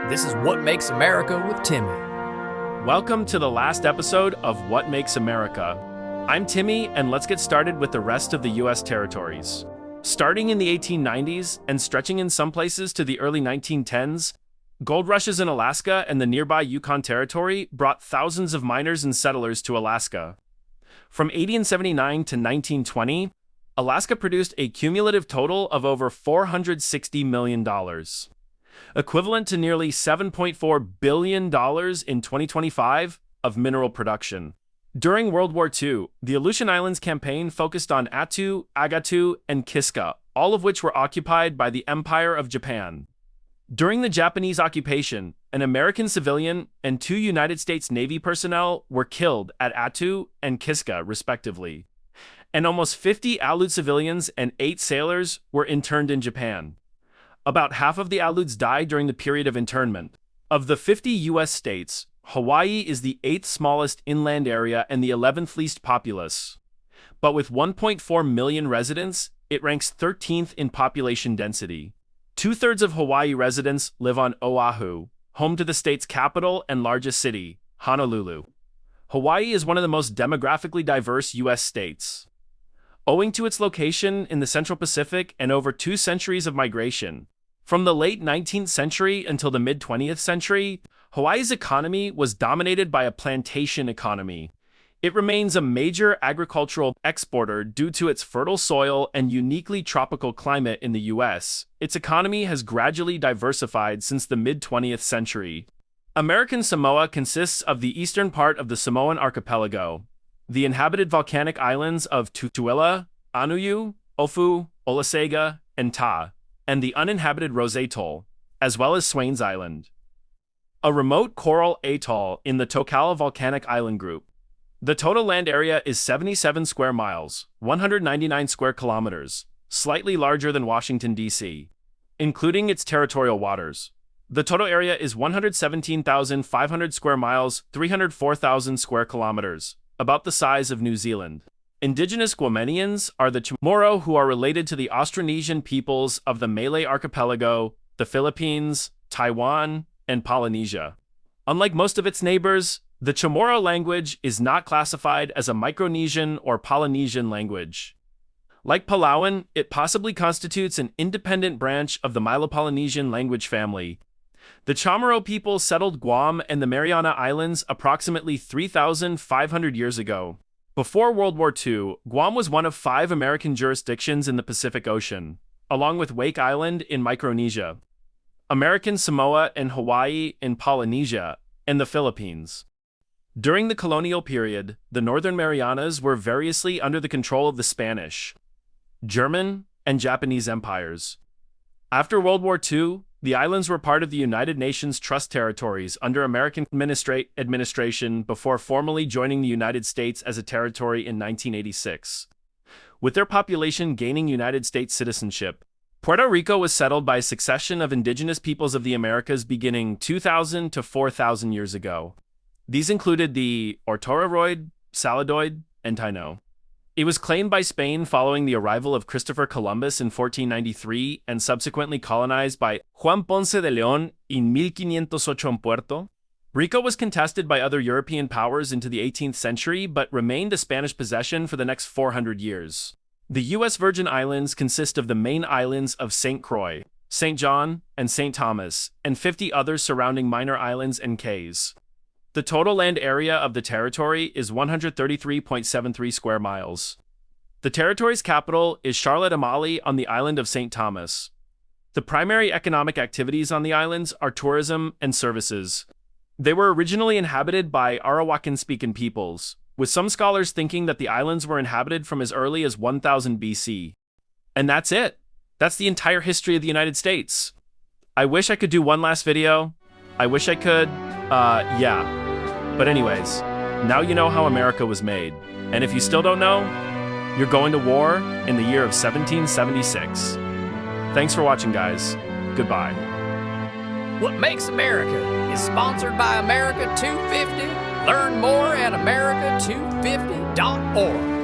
This is What Makes America with Timmy. Welcome to the last episode of What Makes America. I'm Timmy, and let's get started with the rest of the U.S. territories. Starting in the 1890s and stretching in some places to the early 1910s, gold rushes in Alaska and the nearby Yukon Territory brought thousands of miners and settlers to Alaska. From 1879 to 1920, Alaska produced a cumulative total of over $460 million, equivalent to nearly $7.4 billion in 2025 of mineral production. During World War II, the Aleutian Islands campaign focused on Attu, Agatu, and Kiska, all of which were occupied by the Empire of Japan. During the Japanese occupation, an American civilian and 2 United States Navy personnel were killed at Attu and Kiska, respectively, and almost 50 Aleut civilians and 8 sailors were interned in Japan. About half of the Aleuts died during the period of internment. Of the 50 U.S. states, Hawaii is the 8th smallest inland area and the 11th least populous. But with 1.4 million residents, it ranks 13th in population density. 2/3 of Hawaii residents live on Oahu, home to the state's capital and largest city, Honolulu. Hawaii is one of the most demographically diverse U.S. states. Owing to its location in the Central Pacific and over 2 centuries of migration, from the late 19th century until the mid-20th century, Hawaii's economy was dominated by a plantation economy. It remains a major agricultural exporter due to its fertile soil and uniquely tropical climate in the U.S. Its economy has gradually diversified since the mid-20th century. American Samoa consists of the eastern part of the Samoan archipelago, the inhabited volcanic islands of Tutuila, Anuyu, Ofu, Olasega, and Ta, and the uninhabited Rose Atoll, as well as Swains Island, a remote coral atoll in the Tokala volcanic island group. The total land area is 77 square miles, 199 square kilometers, slightly larger than Washington, D.C., including its territorial waters. The total area is 117,500 square miles, 304,000 square kilometers, about the size of New Zealand. Indigenous Guamanians are the Chamorro, who are related to the Austronesian peoples of the Malay Archipelago, the Philippines, Taiwan, and Polynesia. Unlike most of its neighbors, the Chamorro language is not classified as a Micronesian or Polynesian language. Like Palauan, it possibly constitutes an independent branch of the Milo-Polynesian language family. The Chamorro people settled Guam and the Mariana Islands approximately 3,500 years ago. Before World War II, Guam was one of 5 American jurisdictions in the Pacific Ocean, along with Wake Island in Micronesia, American Samoa and Hawaii in Polynesia, and the Philippines. During the colonial period, the Northern Marianas were variously under the control of the Spanish, German, and Japanese empires. After World War II, the islands were part of the United Nations Trust Territories under American administration before formally joining the United States as a territory in 1986. With their population gaining United States citizenship, Puerto Rico was settled by a succession of indigenous peoples of the Americas beginning 2,000 to 4,000 years ago. These included the Ortoroid, Saladoid, and Taino. It was claimed by Spain following the arrival of Christopher Columbus in 1493 and subsequently colonized by Juan Ponce de León in 1508 en Puerto. Rico was contested by other European powers into the 18th century but remained a Spanish possession for the next 400 years. The U.S. Virgin Islands consist of the main islands of St. Croix, St. John, and St. Thomas, and 50 others surrounding minor islands and cays. The total land area of the territory is 133.73 square miles. The territory's capital is Charlotte Amalie on the island of St. Thomas. The primary economic activities on the islands are tourism and services. They were originally inhabited by Arawakan-speaking peoples, with some scholars thinking that the islands were inhabited from as early as 1000 BC. And that's it. That's the entire history of the United States. I wish I could do one last video. I wish I could. Yeah. But anyways, now you know how America was made. And if you still don't know, you're going to war in the year of 1776. Thanks for watching, guys. Goodbye. What Makes America is sponsored by America 250. Learn more at America250.org.